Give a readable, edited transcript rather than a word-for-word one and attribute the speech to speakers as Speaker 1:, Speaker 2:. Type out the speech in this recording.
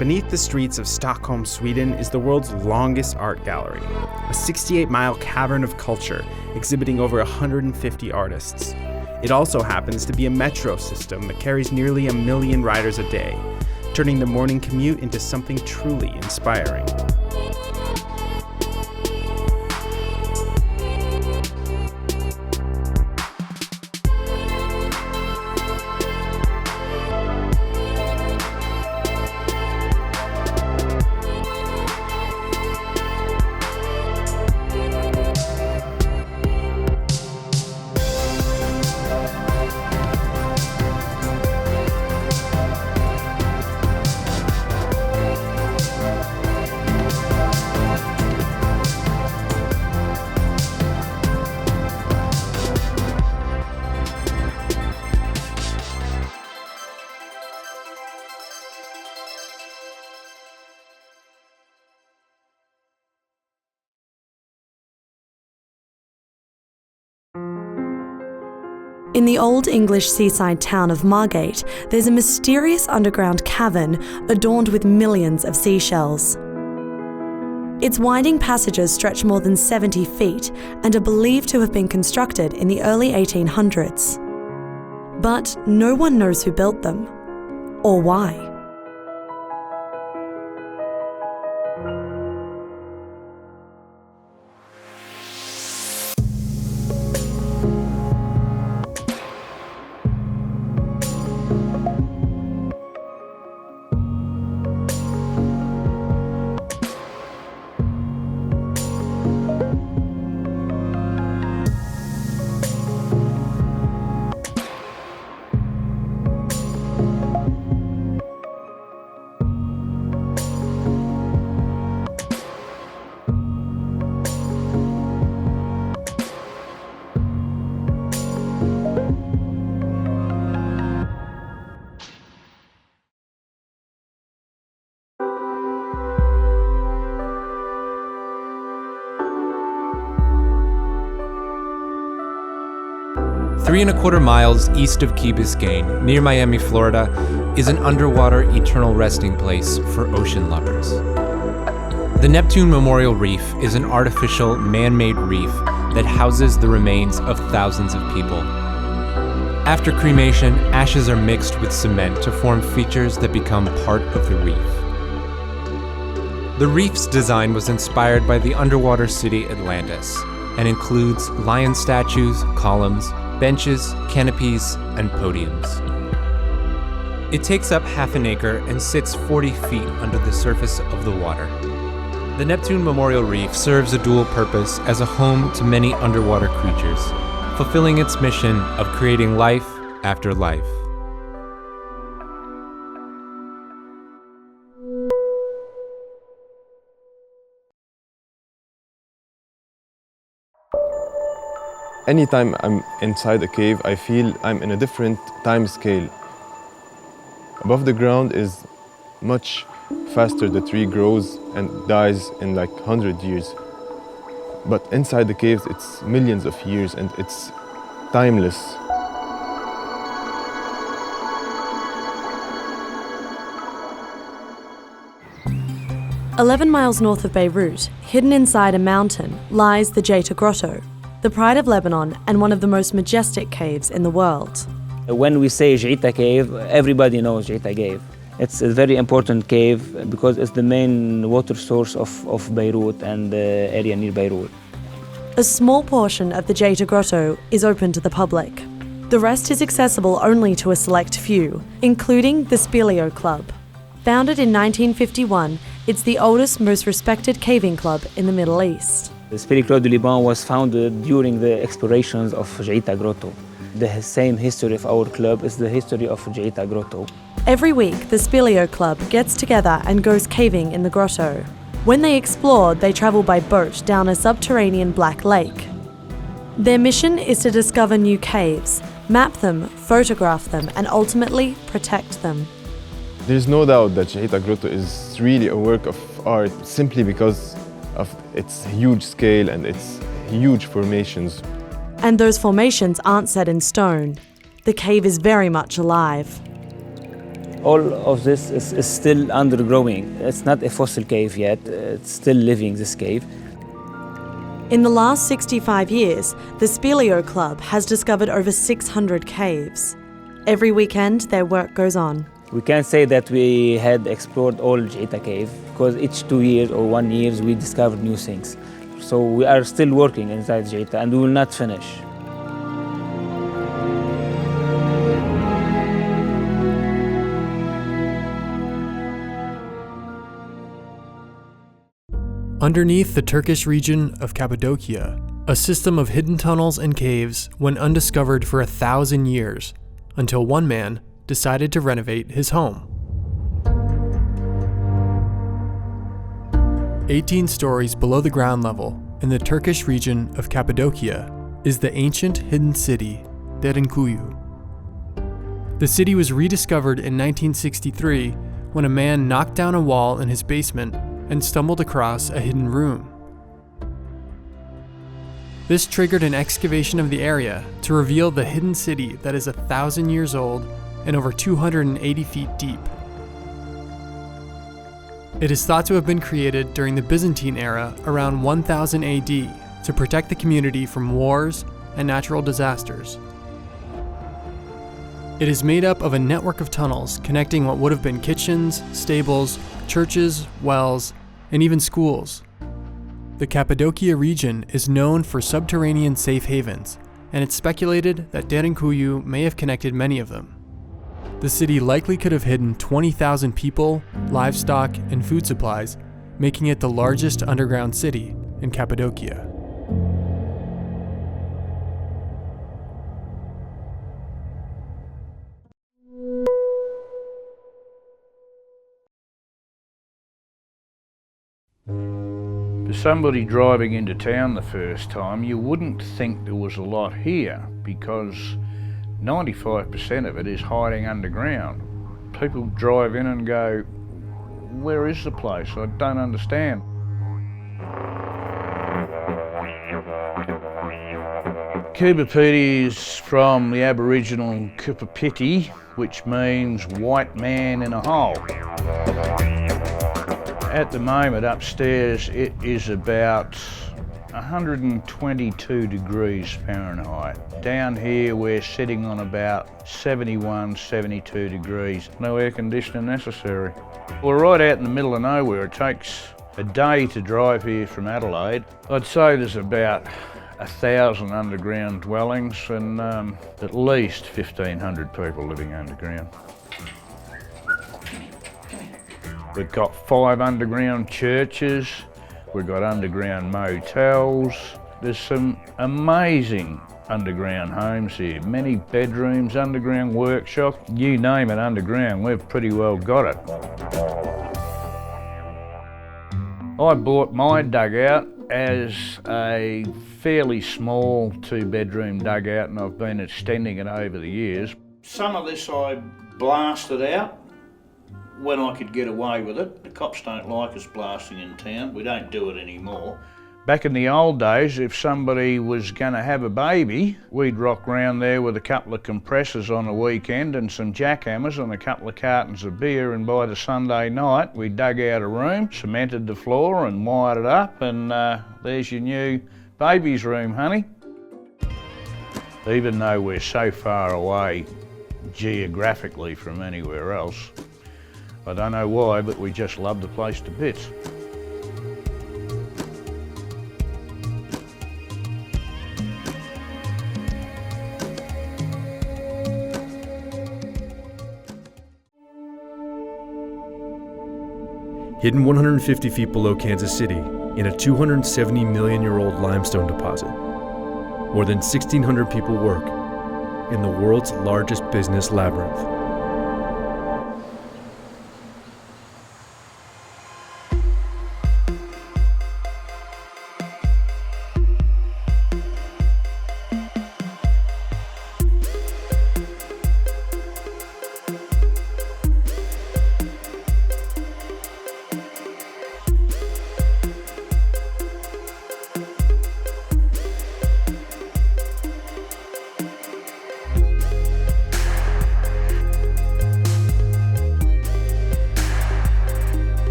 Speaker 1: beneath the streets of Stockholm, Sweden, is the world's longest art gallery, a 68-mile cavern of culture exhibiting over 150 artists. It also happens to be a metro system that carries nearly 1 million riders a day, turning the morning commute into something truly inspiring.
Speaker 2: In the old English seaside town of Margate, there's a mysterious underground cavern adorned with millions of seashells. Its winding passages stretch more than 70 feet and are believed to have been constructed in the early 1800s. But no one knows who built them, or why.
Speaker 3: Three and a quarter miles east of Key Biscayne, near Miami, Florida, is an underwater eternal resting place for ocean lovers. The Neptune Memorial Reef is an artificial, man-made reef that houses the remains of thousands of people. After cremation, ashes are mixed with cement to form features that become part of the reef. The reef's design was inspired by the underwater city Atlantis and includes lion statues, columns, benches, canopies, and podiums. It takes up half an acre and sits 40 feet under the surface of the water. The Neptune Memorial Reef serves a dual purpose as a home to many underwater creatures, fulfilling its mission of creating life after life.
Speaker 4: Anytime I'm inside a cave, I feel I'm in a different time scale. Above the ground is much faster. The tree grows and dies in like 100 years. But inside the caves, it's millions of years and it's timeless.
Speaker 2: "11 miles north of Beirut, hidden inside a mountain, lies the Jeita Grotto, the pride of Lebanon and one of the most majestic caves in the world.
Speaker 5: When we say Jeita Cave, everybody knows Jeita Cave. It's a very important cave because it's the main water source of Beirut and the area near Beirut.
Speaker 2: A small portion of the Jeita Grotto is open to the public. The rest is accessible only to a select few, including the Speleo Club. Founded in 1951, it's the oldest, most respected caving club in the Middle East.
Speaker 5: The Speleo Club de Liban was founded during the explorations of Jeita Grotto. The same history of our club is the history of Jeita Grotto.
Speaker 2: Every week, the Speleo Club gets together and goes caving in the grotto. When they explore, they travel by boat down a subterranean black lake. Their mission is to discover new caves, map them, photograph them, and ultimately protect them.
Speaker 4: There's no doubt that Jeita Grotto is really a work of art simply because of its huge scale and its huge formations.
Speaker 2: And those formations aren't set in stone. The cave is very much alive.
Speaker 5: All of this is still undergrowing. It's not a fossil cave yet. It's still living, this cave.
Speaker 2: In the last 65 years, the Speleo Club has discovered over 600 caves. Every weekend, their work goes on.
Speaker 5: We can't say that we had explored all Jeita Cave, because each 2 years or 1 year we discovered new things. So we are still working inside Jeita, and we will not finish.
Speaker 6: Underneath the Turkish region of Cappadocia, a system of hidden tunnels and caves went undiscovered for 1,000 years, until one man decided to renovate his home. 18 stories below the ground level in the Turkish region of Cappadocia is the ancient hidden city, Derinkuyu. The city was rediscovered in 1963 when a man knocked down a wall in his basement and stumbled across a hidden room. This triggered an excavation of the area to reveal the hidden city that is 1,000 years old and over 280 feet deep. It is thought to have been created during the Byzantine era around 1000 AD to protect the community from wars and natural disasters. It is made up of a network of tunnels connecting what would have been kitchens, stables, churches, wells, and even schools. The Cappadocia region is known for subterranean safe havens, and it's speculated that Derinkuyu may have connected many of them. The city likely could have hidden 20,000 people, livestock, and food supplies, making it the largest underground city in Cappadocia.
Speaker 7: For somebody driving into town the first time, you wouldn't think there was a lot here because 95% of it is hiding underground. People drive in and go, where is the place? I don't understand. Coober Pedy is from the Aboriginal Coober Pedy, which means white man in a hole. At the moment upstairs it is about 122 degrees Fahrenheit. Down here we're sitting on about 71, 72 degrees. No air conditioning necessary. We're right out in the middle of nowhere. It takes a day to drive here from Adelaide. I'd say there's about 1,000 underground dwellings and at least 1,500 people living underground. We've got 5 underground churches, we've got underground motels. There's some amazing underground homes here. Many bedrooms, underground workshop, you name it underground, we've pretty well got it. I bought my dugout as a fairly small 2-bedroom dugout and I've been extending it over the years. Some of this I blasted out when I could get away with it. The cops don't like us blasting in town. We don't do it anymore. Back in the old days, if somebody was going to have a baby, we'd rock round there with a couple of compressors on a weekend and some jackhammers and a couple of cartons of beer, and by the Sunday night we dug out a room, cemented the floor and wired it up, and there's your new baby's room, honey. Even though we're so far away geographically from anywhere else, I don't know why, but we just love the place to bits.
Speaker 8: Hidden 150 feet below Kansas City in a 270 million-year-old limestone deposit, more than 1,600 people work in the world's largest business labyrinth.